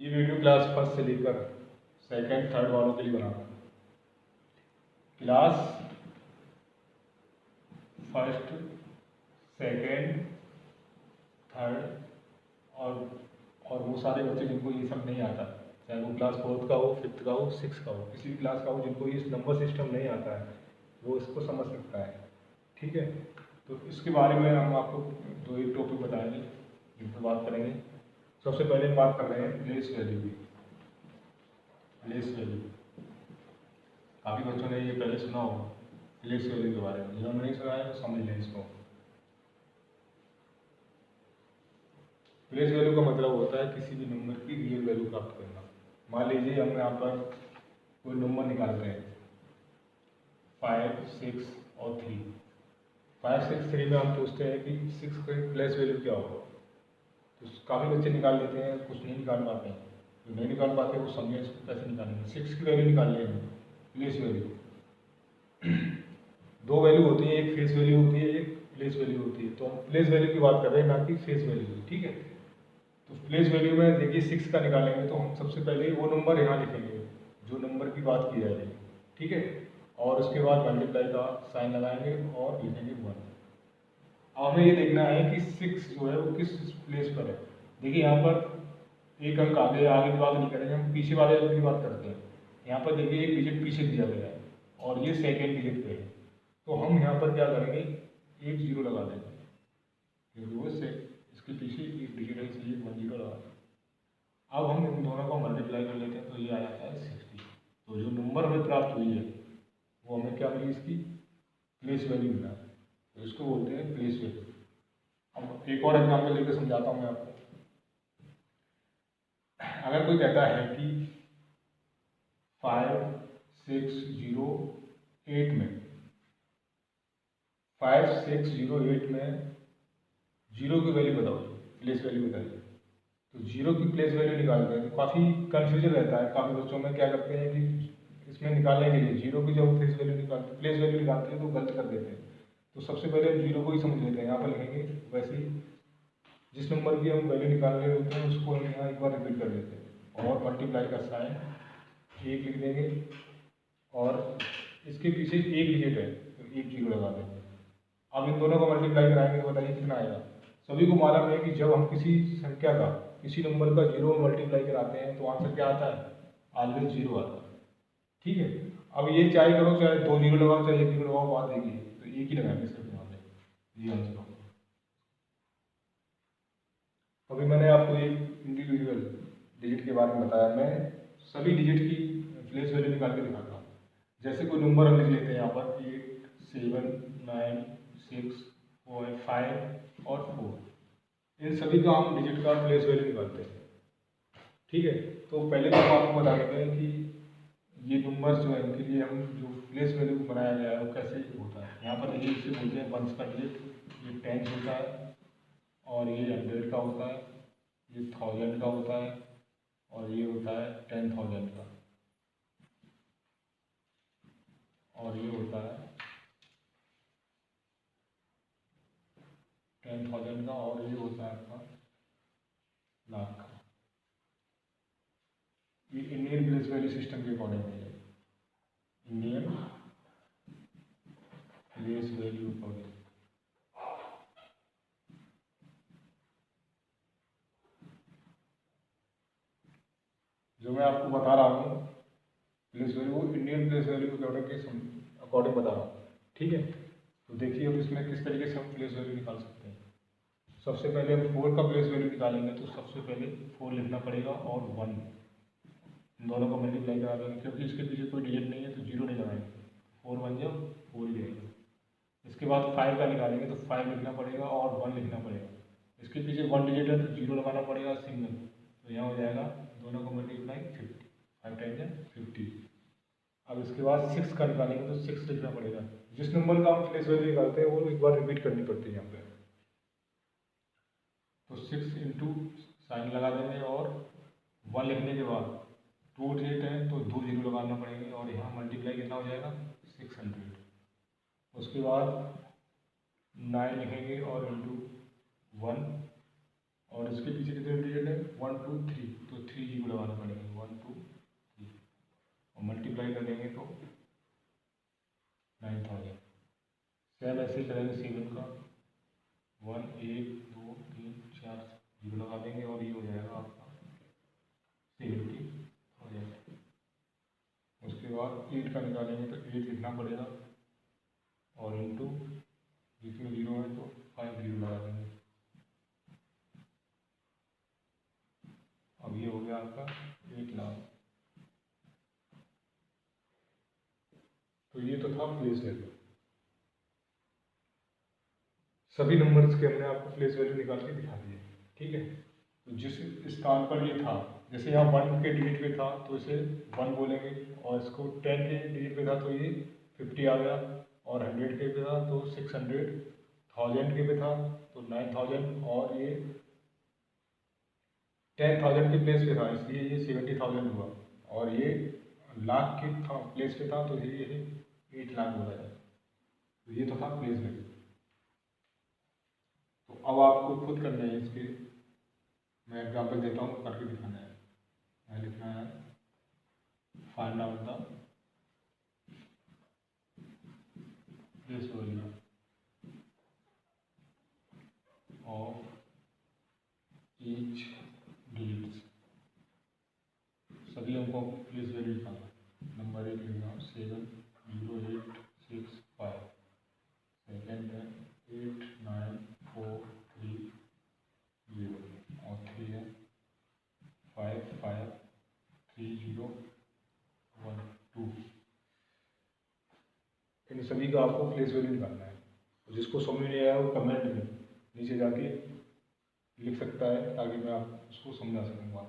ये video class first से लेकर सेकंड थर्ड वालों के लिए बना रहा हूँ। क्लास फर्स्ट, सेकंड, थर्ड और वो सारे बच्चे जिनको ये सब नहीं आता, चाहे वो क्लास फोर्थ का हो, फिफ्थ का हो, सिक्स का हो, किसी भी क्लास का हो, जिनको ये नंबर सिस्टम नहीं आता है वो इसको समझ सकता है। ठीक है, तो इसके बारे में हम आपको दो एक टॉपिक बताएंगे जिन पर बात करेंगे। सबसे पहले हम बात कर रहे हैं प्लेस वैल्यू की। प्लेस वैल्यू काफ़ी बच्चों ने ये पहले सुना होगा प्लेस वैल्यू के बारे में, जिन्होंने नहीं सुना है तो समझ लें इसको। प्लेस वैल्यू का मतलब होता है किसी भी नंबर की रियल वैल्यू प्राप्त करना। मान लीजिए हम यहाँ पर कोई नंबर निकाल रहे हैं 5, 6 और 3। 5, 6, 3 में हम पूछते हैं कि 6 की प्लेस वैल्यू क्या होगा। तो काफ़ी बच्चे निकाल लेते हैं, कुछ नहीं निकाल पाते हैं। जो नहीं निकाल पाते वो समझे इसको कैसे निकालेंगे। 6 की वैल्यू निकाल लेंगे, प्लेस वैल्यू। दो वैल्यू होती है, एक फेस वैल्यू होती है, एक प्लेस वैल्यू होती है। तो हम प्लेस वैल्यू की बात कर रहे हैं, ना कि फेस वैल्यू की। ठीक है, तो प्लेस वैल्यू में देखिए 6 का निकालेंगे तो हम सबसे पहले वो नंबर यहाँ लिखेंगे जो नंबर की बात की जा रही है। ठीक है, और उसके बाद मल्टीप्लाई का साइन लगाएंगे और लिखेंगे 1। अब हमें ये देखना है कि 6 जो है वो किस प्लेस पर है। देखिए यहाँ पर एक अंक आगे आगे की बात नहीं करेंगे, हम पीछे वाले अंक की बात करते हैं। यहाँ पर देखिए एक डिजिट पीछे दिया गया है और ये सेकेंड डिजिट पे है। तो हम यहाँ पर क्या करेंगे, एक जीरो लगा देंगे क्योंकि वो से इसके पीछे एक डिजिट है, इसलिए 1 जीरो लगा देंगे। अब हम इन दोनों को मल्टीप्लाई कर लेते हैं तो ये आ जाता है 60। तो जो नंबर हमें प्राप्त हुई है वो हमें क्या मिली, इसकी प्लेस वैल्यू मिला है। तो इसको बोलते हैं प्लेस वैल्यू। अब एक और एग्जाम्पल लेकर समझाता हूँ मैं आपको। अगर कोई कहता है कि 5, 6, 0, 8 में 5, 6, 0, 8 में जीरो की वैल्यू बताओ, प्लेस वैल्यू बताइए। तो जीरो की प्लेस वैल्यू निकालते हैं तो काफ़ी कन्फ्यूजन रहता है काफ़ी बच्चों में। क्या करते हैं कि इसमें निकालने के लिए जीरो की जब प्लेस वैल्यू निकालते प्लेस वैल्यू निकालते हैं तो गलत कर देते हैं। तो सबसे पहले हम जीरो को ही समझ लेते हैं। यहाँ पर लिखेंगे वैसे ही जिस नंबर की हम वैल्यू निकाल रहे होते हैं उसको हम यहाँ एक बार रिपीट कर देते हैं और मल्टीप्लाई का साइन एक लिख देंगे और इसके पीछे एक डिजिट है तो एक जीरो लगा देंगे। अब इन दोनों को मल्टीप्लाई कराएंगे तो बताइए कितना आएगा। सभी को मालूम है कि जब हम किसी संख्या का किसी नंबर का जीरो मल्टीप्लाई कराते हैं तो आंसर क्या आता है, ऑलवेज जीरो आता है। ठीक है, अब ये चाहे करो, चाहे दो जीरो लगाओ, चाहे एक जीरो लगाओ, बात देखिए तो एक ही लगाएंगे सिर्फ यहाँ पे, ये आंसर होगा। अभी मैंने आपको एक इंडिविजुअल डिजिट के बारे में बताया, मैं सभी डिजिट की प्लेस वैल्यू निकाल के दिखाता हूँ। जैसे कोई नंबर हम लिख लेते हैं यहाँ पर 8, 7, 9, 6, 5 और 4। इन सभी का हम डिजिट का प्लेस वैल्यू निकालते हैं। ठीक है, तो पहले तो हम आपको बता देते हैं कि ये नंबर्स जो है उनके लिए हम जो प्लेस वैल्यू बनाया गया है वो कैसे होता है। यहाँ पर देखिए इसे बोलते हैं वंस का डिजिट, ये टेंस होता है और ये 100 का होता है, ये 1000 का होता है और ये होता है 10,000 का और ये होता है 10,000 का और ये होता है आपका लाख का। ये इंडियन प्लेस वैल्यू सिस्टम के अकॉर्डिंग है, इंडियन प्लेस वैल्यू अकॉर्डिंग। जो मैं आपको बता रहा हूँ प्लेस वैल्यू, वो इंडियन प्लेस वैल्यू के अकॉर्डिंग बता रहा हूँ। ठीक है, तो देखिए अब इसमें किस तरीके से हम प्लेस वैल्यू निकाल सकते हैं। सबसे पहले हम 4 का प्लेस वैल्यू निकालेंगे तो सबसे पहले 4 लिखना पड़ेगा और 1, इन दोनों को मल्टीप्लाई करा देंगे क्योंकि इसके पीछे कोई डिजिट नहीं है तो जीरो नहीं लगाएंगे। 4 1 जब 4 ही रहेगा। इसके बाद 5 का निकालेंगे तो 5 लिखना पड़ेगा और 1 लिखना पड़ेगा। इसके पीछे 1 डिजिट है तो जीरो लगाना पड़ेगा सिंगल। तो यहाँ हो जाएगा दोनों को मल्टीप्लाई 50, 5 टाइम्स 50। अब इसके बाद 6 का निकालेंगे तो 6 लिखना पड़ेगा। जिस नंबर का हम प्लेस वैल्यू निकालते हैं वो एक बार रिपीट करनी पड़ती है यहाँ पे। तो 6 इंटू साइन लगा देंगे और 1 लिखने के बाद 2 डिजिट है तो 2 जीरो लगाना पड़ेंगे और यहाँ मल्टीप्लाई कितना हो जाएगा 600। उसके बाद 9 लिखेंगे और इंटू 1 और इसके पीछे कितने डिजिट है 1 2 3 तो 3 जीरो कैसे करेंगे 7 का 1 1 2 3 4 जीरो लगा देंगे और ये हो जाएगा आपका 70 हो जाएगा। उसके बाद 8 का निकालेंगे तो 8 लिखना पड़ेगा और इंटू बीच में 0 है तो 5 जीरो लगा देंगे। अब ये हो गया आपका 8 लाख। तो ये तो था प्लेस वैल्यू। सभी नंबर्स के हमने आपको प्लेस वैल्यू निकाल के दिखा दिए, ठीक है। तो जिस स्थान पर ये था, जैसे यहाँ 1 के डिजिट पे था तो इसे 1 बोलेंगे, और इसको 10 के डिजिट पे था तो ये 50 आ गया, और 100 के पे था तो 600, 1000 के पे था तो 9000, और ये 10,000 के प्लेस पे था इसलिए ये 70,000 हुआ, और ये लाख के था प्लेस पे था तो ये 8 लाख हो जाएगा। तो ये तो था प्लेस वैल्यू। तो अब आपको खुद करना है इसके, मैं एग्जांपल देता हूँ, करके दिखाना है। मैं लिखना है find out the place value of each digits. सभी अंकों को प्लेस वैल्यू निकालना। नंबर 1 लिखना 70865, सेकेंड है 89430, और 3 है 553012। इन सभी का आपको प्लेस वैल्यू निकालना है। तो जिसको समझ नहीं आया वो कमेंट में नीचे जाके लिख सकता है ताकि मैं आप उसको समझा सकूँगा।